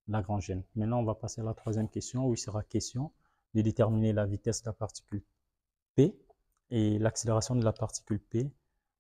lagrangienne. Maintenant, on va passer à la troisième question où il sera question de déterminer la vitesse de la particule P et l'accélération de la particule P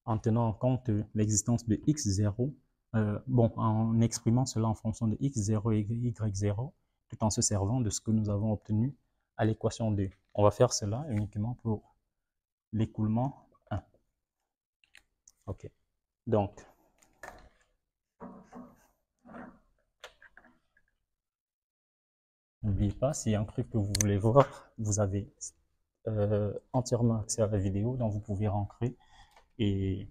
en tenant en compte l'existence de x0, en exprimant cela en fonction de x0 et y0, tout en se servant de ce que nous avons obtenu à l'équation 2. On va faire cela uniquement pour l'écoulement 1. OK. Donc, n'oubliez pas, s'il y a un truc que vous voulez voir, vous avez entièrement accès à la vidéo, donc vous pouvez rentrer et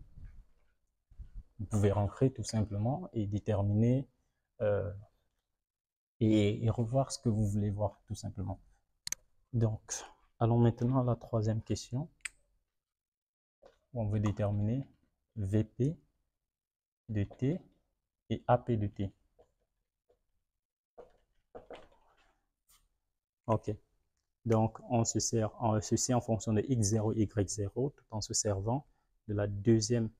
tout simplement et déterminer et revoir ce que vous voulez voir tout simplement. Donc, allons maintenant à la troisième question où on veut déterminer VP de T et AP de T. OK. Donc, on se sert ceci en fonction de x0, y0, tout en se servant de la deuxième,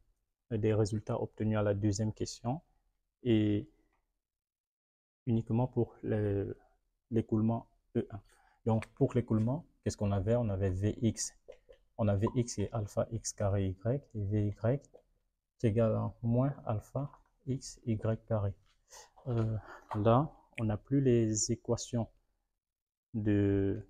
des résultats obtenus à la deuxième question et uniquement pour l'écoulement E1. Donc, pour l'écoulement, qu'est-ce qu'on avait? On avait Vx. On avait x et alpha x carré y et Vy qui est égal à moins alpha x y carré. Là, on n'a plus les équations de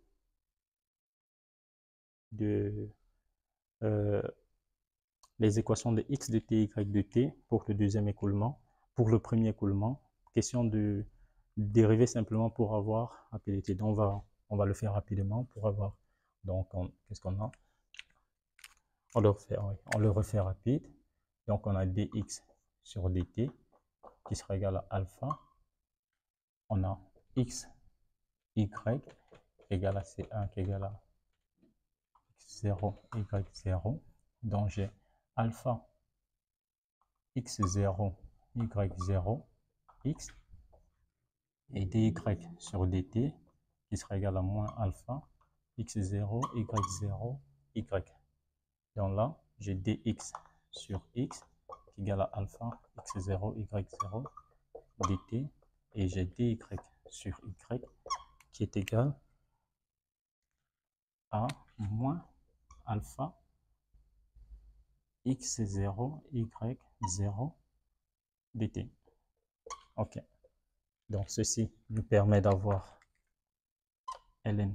les équations de x de t, y de t pour le deuxième écoulement. Pour le premier écoulement, question de dériver simplement pour avoir AP de t. Donc, on va le faire rapidement pour avoir. Donc, qu'est-ce qu'on a? On le refait rapide. Donc, on a dx sur dt qui sera égal à alpha. On a x, y égale à c1 qui est égal à x0, y0. Donc, j'ai alpha x0, y0, x et dy sur dt qui sera égal à moins alpha x0, y0, y. Donc là, j'ai dx sur x qui est égal à alpha x0, y0, dt et j'ai dy sur y qui est égal à moins alpha x0, y0, dt. OK. Donc, ceci nous permet d'avoir ln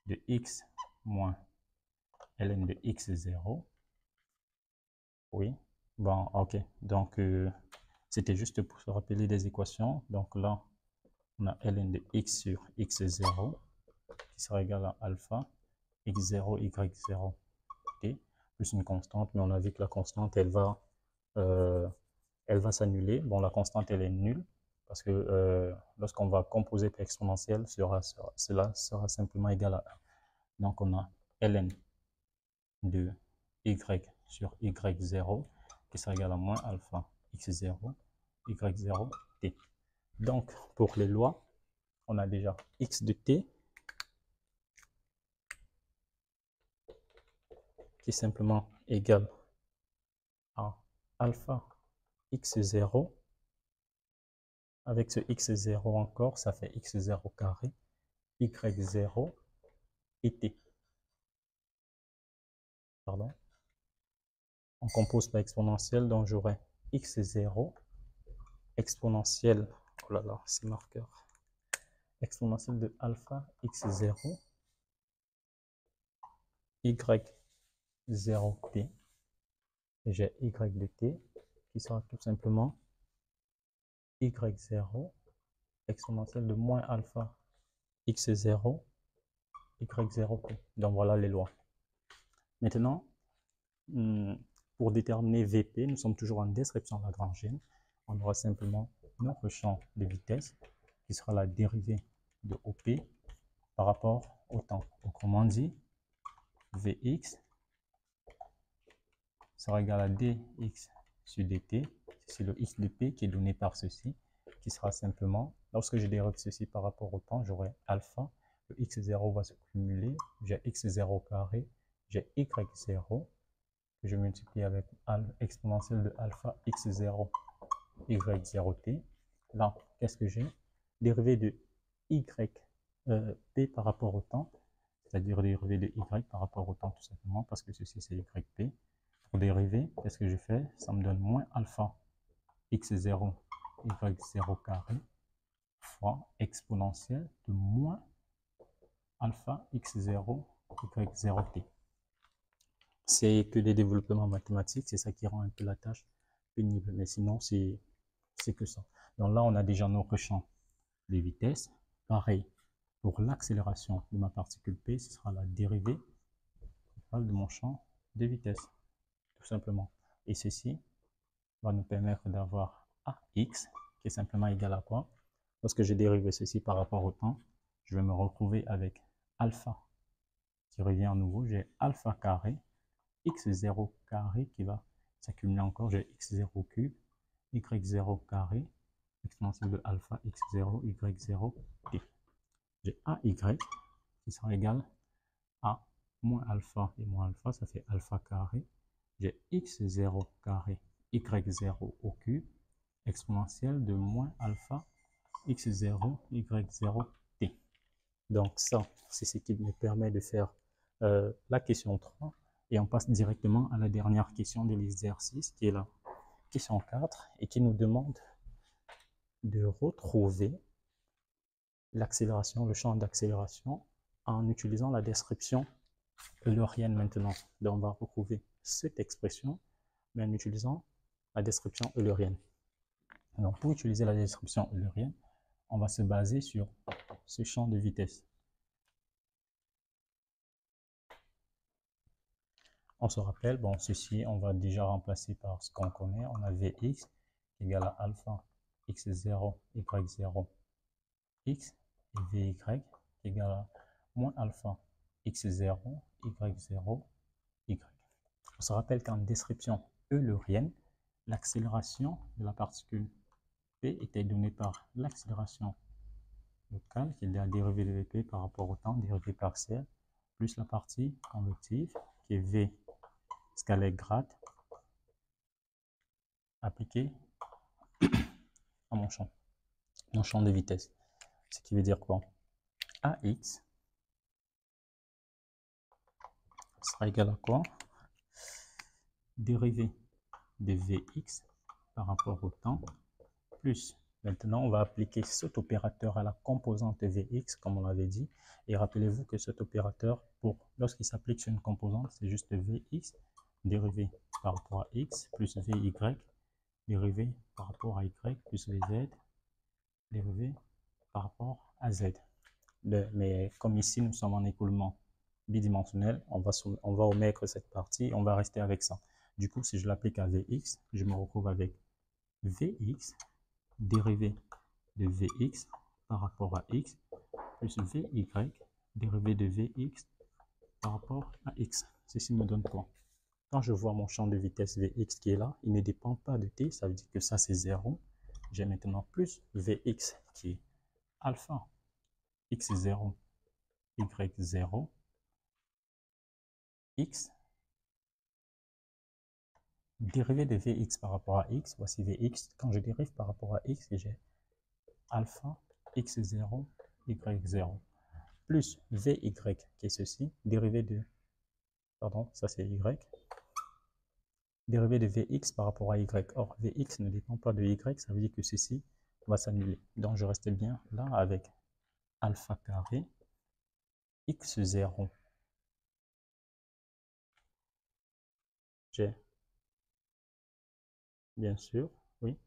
de x moins ln de x0. Oui. Bon, OK. Donc, c'était juste pour se rappeler des équations. Donc là, on a ln de x sur x0 qui sera égal à alpha x0, y0, t, plus une constante. Mais on a vu que la constante, elle va s'annuler. Bon, la constante, elle est nulle parce que lorsqu'on va composer par exponentielle, cela sera simplement égal à 1. Donc, on a ln de y sur y0 qui sera égal à moins alpha x0, y0, t. Donc, pour les lois, on a déjà x de t qui est simplement égal à alpha x0. Avec ce x0 encore, ça fait x0 carré, y0 et t. Pardon. On compose par exponentielle, donc j'aurai x0 exponentielle, oh là là, c'est marqueur, exponentielle de alpha x0, y0t, et j'ai y de t qui sera tout simplement y0 exponentielle de moins alpha x0, y0t. Donc voilà les lois. Maintenant, pour déterminer Vp, nous sommes toujours en description lagrangienne. On aura simplement notre champ de vitesse qui sera la dérivée de OP par rapport au temps. Autrement dit, Vx sera égal à dx sur dt. C'est le x de p qui est donné par ceci, qui sera simplement, lorsque je dérive ceci par rapport au temps, j'aurai alpha, le x0 va se cumuler, j'ai x0 carré, j'ai y0, que je multiplie avec exponentielle de alpha x0, y0t. Là, qu'est-ce que j'ai? Dérivé de y p par rapport au temps, c'est-à-dire dérivé de y par rapport au temps tout simplement, parce que ceci c'est yp. Pour dériver, qu'est-ce que je fais? Ça me donne moins alpha x0, y0 carré fois exponentielle de moins alpha x0, y0t. C'est que des développements mathématiques, c'est ça qui rend un peu la tâche pénible, mais sinon c'est que ça. Donc là, on a déjà notre champ de vitesse. Pareil, pour l'accélération de ma particule P, ce sera la dérivée de mon champ de vitesse, tout simplement. Et ceci va nous permettre d'avoir AX, qui est simplement égal à quoi? Lorsque je dérive ceci par rapport au temps, je vais me retrouver avec alpha, qui revient à nouveau, j'ai alpha carré, x0 carré qui va s'accumuler encore, j'ai x0 cube, y0 carré, exponentielle de alpha x0, y0 t. J'ai AY qui sera égal à moins alpha et moins alpha, ça fait alpha carré. J'ai x0 carré, y0 au cube, exponentielle de moins alpha x0, y0 t. Donc ça, c'est ce qui me permet de faire la question 3. Et on passe directement à la dernière question de l'exercice, qui est la question 4, et qui nous demande de retrouver l'accélération, le champ d'accélération, en utilisant la description eulérienne maintenant. Donc on va retrouver cette expression, mais en utilisant la description eulérienne. Donc pour utiliser la description eulérienne, on va se baser sur ce champ de vitesse. On se rappelle, bon, ceci, on va déjà remplacer par ce qu'on connaît. On a Vx égale à alpha x0, y0, x, et Vy égale à moins alpha x0, y0, y. On se rappelle qu'en description eulérienne, l'accélération de la particule P était donnée par l'accélération locale, qui est la dérivée de Vp par rapport au temps, dérivée partielle, plus la partie convective, qui est V scalaire grade, appliqué à mon champ de vitesse. Ce qui veut dire quoi? AX sera égal à quoi? Dérivée de Vx par rapport au temps, plus, maintenant on va appliquer cet opérateur à la composante Vx, comme on l'avait dit, et rappelez-vous que cet opérateur, lorsqu'il s'applique sur une composante, c'est juste Vx dérivé par rapport à x, plus Vy dérivé par rapport à y, plus Vz dérivé par rapport à z. Mais comme ici nous sommes en écoulement bidimensionnel, on va omettre cette partie, on va rester avec ça. Du coup, si je l'applique à Vx, je me retrouve avec Vx dérivé de Vx par rapport à x, plus Vy dérivé de Vx par rapport à x. Ceci me donne quoi? Quand je vois mon champ de vitesse Vx qui est là, il ne dépend pas de t, ça veut dire que ça c'est 0. J'ai maintenant plus Vx qui est alpha x0, y0, x, dérivé de Vx par rapport à x, voici Vx, quand je dérive par rapport à x, j'ai alpha x0, y0, plus Vy qui est ceci, dérivé de, pardon, ça c'est y, dérivé de Vx par rapport à y. Or, Vx ne dépend pas de y, ça veut dire que ceci va s'annuler. Donc, je reste bien là avec alpha carré x0. J'ai, bien sûr, oui,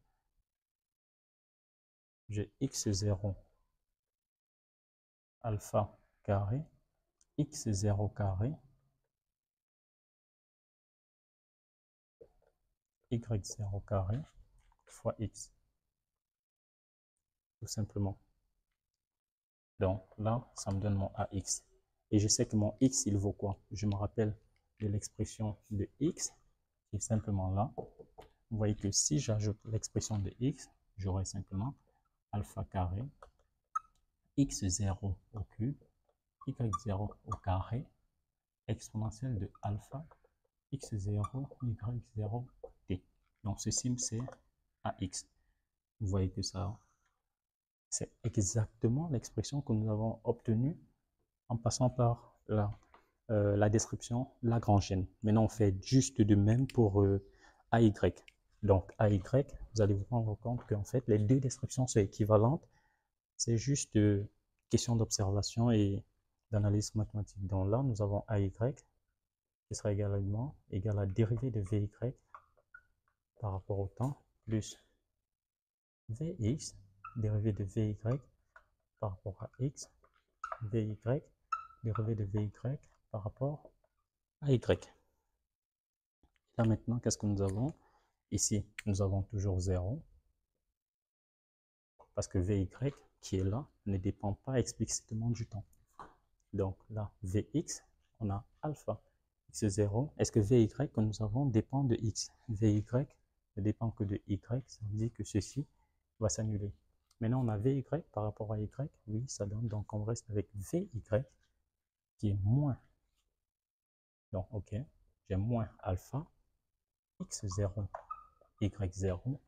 j'ai x0 alpha carré x0 carré y0 carré fois x, tout simplement. Donc là, ça me donne mon AX. Et je sais que mon X, il vaut quoi? Je me rappelle de l'expression de X, qui est simplement là. Vous voyez que si j'ajoute l'expression de X, j'aurai simplement alpha carré x0 au cube, y0 au carré, exponentielle de alpha x0, y0, t. Donc ceci, c'est AX. Vous voyez que ça C'est exactement l'expression que nous avons obtenue en passant par la description lagrangienne. Maintenant, on fait juste de même pour AY. Donc, AY, vous allez vous rendre compte qu'en fait, les deux descriptions sont équivalentes. C'est juste question d'observation et d'analyse mathématique. Donc là, nous avons AY qui sera également égal à dérivée de VY par rapport au temps plus Vx, dérivée de Vy par rapport à x, Vy, dérivée de Vy par rapport à y. Là maintenant, qu'est-ce que nous avons? Ici, nous avons toujours 0, parce que Vy qui est là ne dépend pas explicitement du temps. Donc là, Vx, on a alpha x0. Est-ce que Vy que nous avons dépend de x? Vy ne dépend que de y, ça veut dire que ceci va s'annuler. Maintenant, on a Vy par rapport à y, oui, ça donne, donc on reste avec Vy qui est moins. Donc, ok, j'ai moins alpha x0, y0